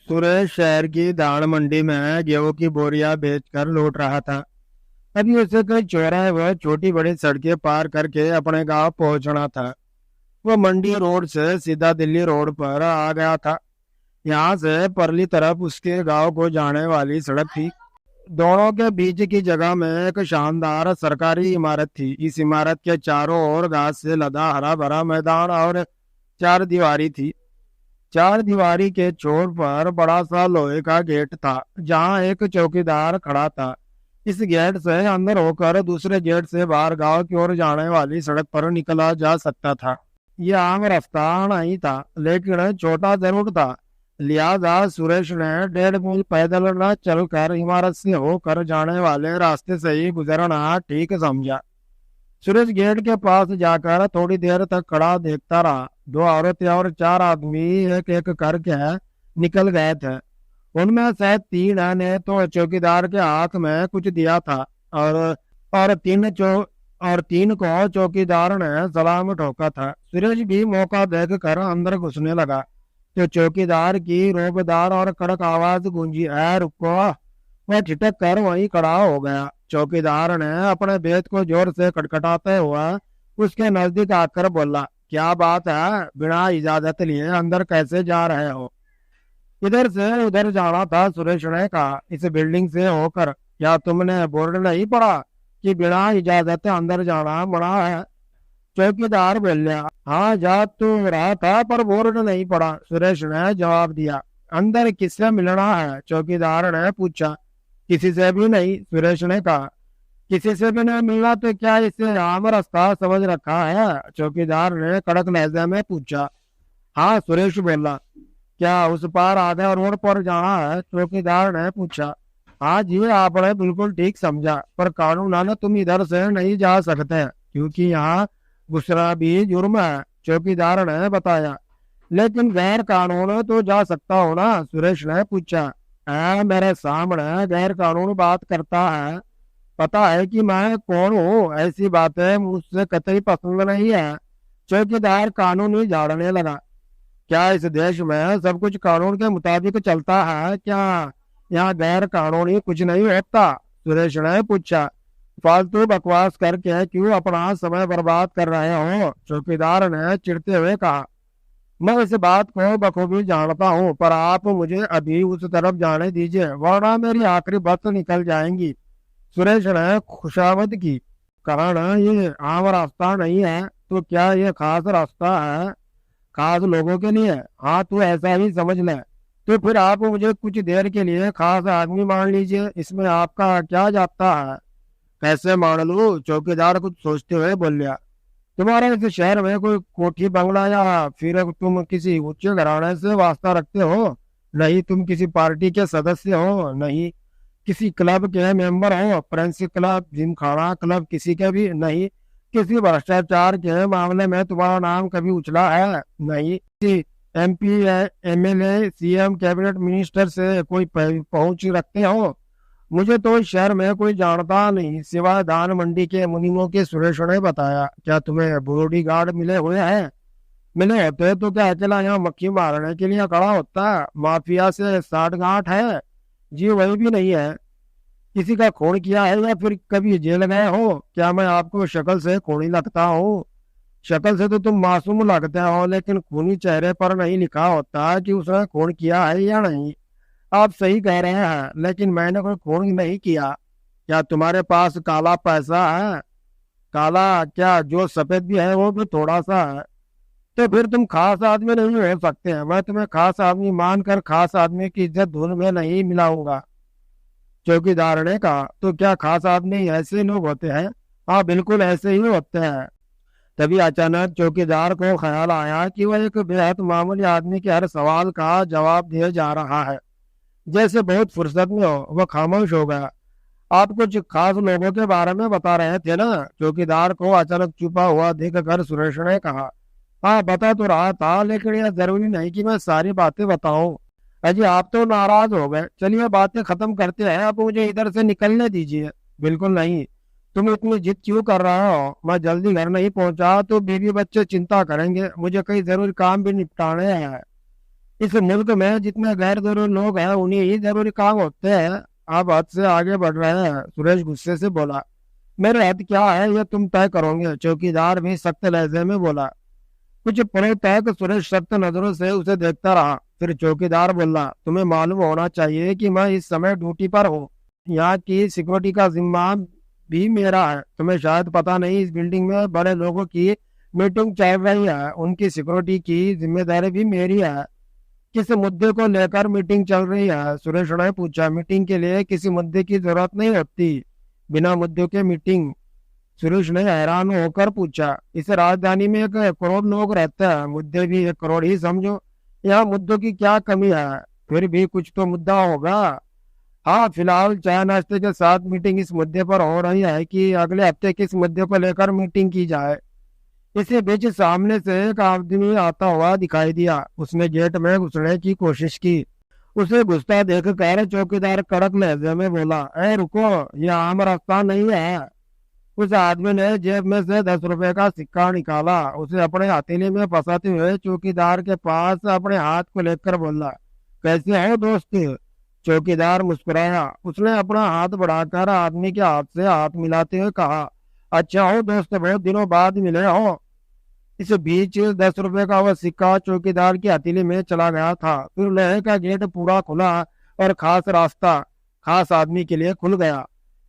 सुरेश शहर की दाल मंडी में गेहूं की बोरियां बेचकर लौट रहा था। अभी उसे कोई चौराहे व छोटी बड़ी सड़कें पार करके अपने गांव पहुंचना था। वो मंडी रोड से सीधा दिल्ली रोड पर आ गया था। यहाँ से परली तरफ उसके गांव को जाने वाली सड़क थी। दोनों के बीच की जगह में एक शानदार सरकारी इमारत थी। इस इमारत के चारों ओर घास से लदा हरा भरा मैदान और चार दीवारी थी। चार दीवारी के छोर पर बड़ा सा लोहे का गेट था, जहां एक चौकीदार खड़ा था। इस गेट से अंदर होकर दूसरे गेट से बाहर गांव की ओर जाने वाली सड़क पर निकला जा सकता था। यह आम रास्ता नहीं था, लेकिन छोटा जरूर था। लिहाजा सुरेश ने 1.5 मील पैदल न चलकर इमारत से होकर जाने वाले रास्ते से ही गुजरना ठीक समझा। सुरेश गेट के पास जाकर थोड़ी देर तक खड़ा देखता रहा। दो औरतें और चार आदमी एक एक करके निकल गए थे। उनमें से तीन ने तो चौकीदार के हाथ में कुछ दिया था और और तीन को चौकीदार ने सलाम ठोका था। सुरेश भी मौका देखकर अंदर घुसने लगा तो चौकीदार की रोबदार और कड़क आवाज गूंजी, "ऐ रुको!" वह झिटक कर वहीं खड़ा हो गया। चौकीदार ने अपने बेत को जोर से खटखटाते हुए उसके नजदीक आकर बोला, "क्या बात है? बिना इजाजत लिए अंदर कैसे जा रहे हो?" "इधर से उधर जाना था," सुरेश ने कहा, "इस बिल्डिंग से होकर। क्या तुमने बोर्ड नहीं पढ़ा कि बिना इजाजत अंदर जाना मना है?" चौकीदार बोला, "हाँ, जा तो रहा था पर बोर्ड नहीं पढ़ा," सुरेश ने जवाब दिया। "अंदर किससे मिलना है?" चौकीदार ने पूछा। "किसी से भी नहीं," सुरेश ने कहा। "किसी से भी नहीं मिलना तो क्या इसे आम रास्ता समझ रखा है?" चौकीदार ने कड़क लहजे में पूछा। "हाँ," सुरेश बोला। "क्या उस पार आधे रोड पर जाना है?" चौकीदार ने पूछा। "हाँ जी, आपने बिल्कुल ठीक समझा, पर कानूनन तुम इधर से नहीं जा सकते क्योंकि यहाँ घुसना भी जुर्म है," चौकीदार ने बताया। "लेकिन गैर कानून तो जा सकता हो ना?" सुरेश ने पूछा। मेरे सामने गैर कानून बात करता है? पता है कि मैं कौन हूँ? ऐसी बातें मुझसे कतई पसंद नहीं है। चौकीदार कानून ही झाड़ने लगा। "क्या इस देश में सब कुछ कानून के मुताबिक चलता है क्या? यहाँ गैर कानूनी कुछ नहीं होता?" सुरेश ने पूछा। "फालतू बकवास करके क्यों अपना समय बर्बाद कर रहे हो?" चौकीदार ने चिढ़ते हुए कहा। "मैं इस बात को बखूबी जानता हूँ, पर आप मुझे अभी उस तरफ जाने दीजिए, वरना मेरी आखिरी बस निकल जाएंगी।" सुरेश ने खुशामद की। "कहा ना, ये आम रास्ता नहीं है तो क्या ये खास रास्ता है? खास लोगों के लिए? हाँ, तो ऐसा ही समझ ले। तो फिर आप मुझे कुछ देर के लिए खास आदमी मान लीजिए, इसमें आपका क्या जाता है?" "कैसे मान लूं?" चौकीदार कुछ सोचते हुए बोलिया। "तुम्हारे इस शहर में कोई कोठी बंगला या फिर तुम किसी उच्च घराने से वास्ता रखते हो? नहीं तुम किसी पार्टी के सदस्य हो? नहीं किसी क्लब के मेंबर हो? फ्रेंड्स क्लब, जिमखाना क्लब, किसी के भी नहीं? किसी भ्रष्टाचार के मामले में तुम्हारा नाम कभी उछला है? नहीं किसी MP, MLA, CM, cabinet minister से कोई पहुंच रखते हो? मुझे तो इस शहर में कोई जानता नहीं सिवाय धान मंडी के मुनीमों के।" सुरेश ने बताया। "क्या तुम्हें बॉडी गार्ड मिले हुए हैं? मिले होते तो क्या अकेला यहाँ मक्खी मारने के लिए खड़ा होता? माफिया से साठगांठ है? जी वही भी नहीं है। किसी का खून किया है या फिर कभी जेल गए हो? क्या मैं आपको शक्ल से खूनी लगता हूँ? शक्ल से तो तुम मासूम लगते हो, लेकिन खूनी चेहरे पर नहीं लिखा होता कि उसने खून किया है या नहीं। आप सही कह रहे हैं, लेकिन मैंने कोई खून नहीं किया। क्या तुम्हारे पास काला पैसा है? काला क्या, जो सफेद भी है वो भी थोड़ा सा है। तो फिर तुम खास आदमी नहीं हो सकते हैं। मैं तुम्हें खास आदमी मानकर खास आदमी की इज्जत धूल में नहीं मिलाऊंगा।" चौकीदार ने कहा। "तो क्या खास आदमी ऐसे लोग होते हैं?" "हाँ, बिल्कुल ऐसे ही होते हैं।" तभी अचानक चौकीदार को ख्याल आया कि वह एक बेहद मामूली आदमी के हर सवाल का जवाब दिए जा रहा है, जैसे बहुत फुर्सत में हो। वह खामोश हो गया। "आप कुछ खास लोगों के बारे में बता रहे थे ना?" चौकीदार को अचानक छुपा हुआ देख कर सुरेश ने कहा। "हाँ, बता तो रहा था, लेकिन यह जरूरी नहीं कि मैं सारी बातें बताऊं। अजी, आप तो नाराज हो गए। चलिए बातें खत्म करते हैं, अब मुझे इधर से निकलने दीजिए।" "बिल्कुल नहीं। तुम इतनी जिद क्यों कर रहे हो? मैं जल्दी घर नहीं पहुंचा तो बीवी बच्चे चिंता करेंगे। मुझे कई जरूरी काम भी निपटाने हैं।" इस मुल्क में जितने गैर जरूरी लोग हैं उन्हीं ही जरूरी काम होते हैं। आप हद से आगे बढ़ रहे हैं, सुरेश गुस्से से बोला। मेरे हद क्या है ये तुम तय करोगे, चौकीदार भी सख्त लहजे में बोला। कुछ पलों तक सुरेश सख्त नजरों से उसे देखता रहा। फिर चौकीदार बोला, तुम्हें मालूम होना चाहिए कि मैं इस समय ड्यूटी पर हूँ। यहाँ की सिक्योरिटी का जिम्मा भी मेरा है। तुम्हें शायद पता नहीं, इस बिल्डिंग में बड़े लोगों की मीटिंग चल रही है, उनकी सिक्योरिटी की जिम्मेदारी भी मेरी है। किस मुद्दे को लेकर मीटिंग चल रही है? सुरेश ने पूछा। मीटिंग के लिए किसी मुद्दे की जरूरत नहीं होती, बिना मुद्दों के मीटिंग? सुरेश ने हैरान होकर पूछा। इस राजधानी में 1 करोड़ लोग रहते हैं, मुद्दे भी 1 करोड़ ही समझो। यहाँ मुद्दों की क्या कमी है? फिर भी कुछ तो मुद्दा होगा। हाँ, फिलहाल चाय नाश्ते के साथ मीटिंग इस मुद्दे पर हो रही है कि अगले हफ्ते किस मुद्दे को लेकर मीटिंग की जाए। इसी बीच सामने से एक आदमी आता हुआ दिखाई दिया। उसने गेट में घुसने की कोशिश की। उसे घुसता देख कर चौकीदार कड़क लहजे में बोला, ए रुको, यह आम रास्ता नहीं है। उस आदमी ने जेब में से 10 रुपए का सिक्का निकाला। उसे अपने हथेली में फंसाते हुए चौकीदार के पास अपने हाथ को लेकर बोला, कैसे हो दोस्त? चौकीदार मुस्कुराया। उसने अपना हाथ बढ़ाकर आदमी के हाथ से हाथ मिलाते हुए कहा, अच्छा हो दोस्त, बहुत दिनों बाद मिले हो। इस बीच 10 रुपए का वह सिक्का चौकीदार की हथेली में चला गया था। फिर लोहे का गेट पूरा खुला और खास रास्ता खास आदमी के लिए खुल गया।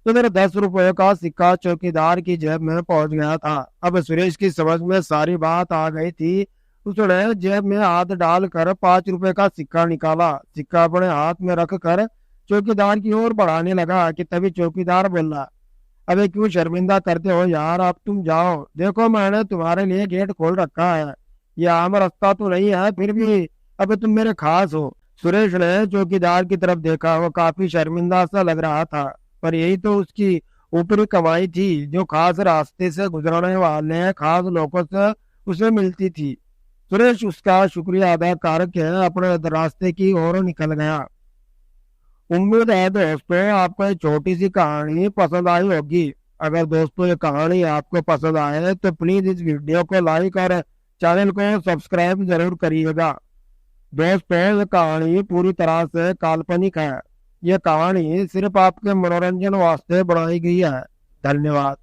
तो मेरे 10 रुपए का सिक्का चौकीदार की जेब में पहुंच गया था। अब सुरेश की समझ में सारी बात आ गई थी। उसने जेब में हाथ डालकर 5 रुपए का सिक्का निकाला। सिक्का अपने हाथ में रख कर चौकीदार की ओर बढ़ाने लगा कि तभी चौकीदार बोला, अबे क्यों शर्मिंदा करते हो यार, अब तुम जाओ। देखो मैंने तुम्हारे लिए गेट खोल रखा है, ये आम रास्ता तो नहीं है, फिर भी अबे तुम मेरे खास हो। सुरेश ने चौकीदार की तरफ देखा। वो काफी शर्मिंदा सा लग रहा था, पर यही तो उसकी ऊपरी कमाई थी, जो खास रास्ते से गुजरने वाले खास लोगों से उसे मिलती थी। सुरेश उसका शुक्रिया अदा करके अपने रास्ते की ओर निकल गया। उम्मीद है दोस्तों आपको ये छोटी सी कहानी पसंद आई होगी। अगर दोस्तों ये कहानी आपको पसंद आए तो प्लीज इस वीडियो को लाइक और चैनल को सब्सक्राइब जरूर करिएगा। दोस्तों ये कहानी पूरी तरह से काल्पनिक है। ये कहानी सिर्फ आपके मनोरंजन वास्ते बनाई गई है। धन्यवाद।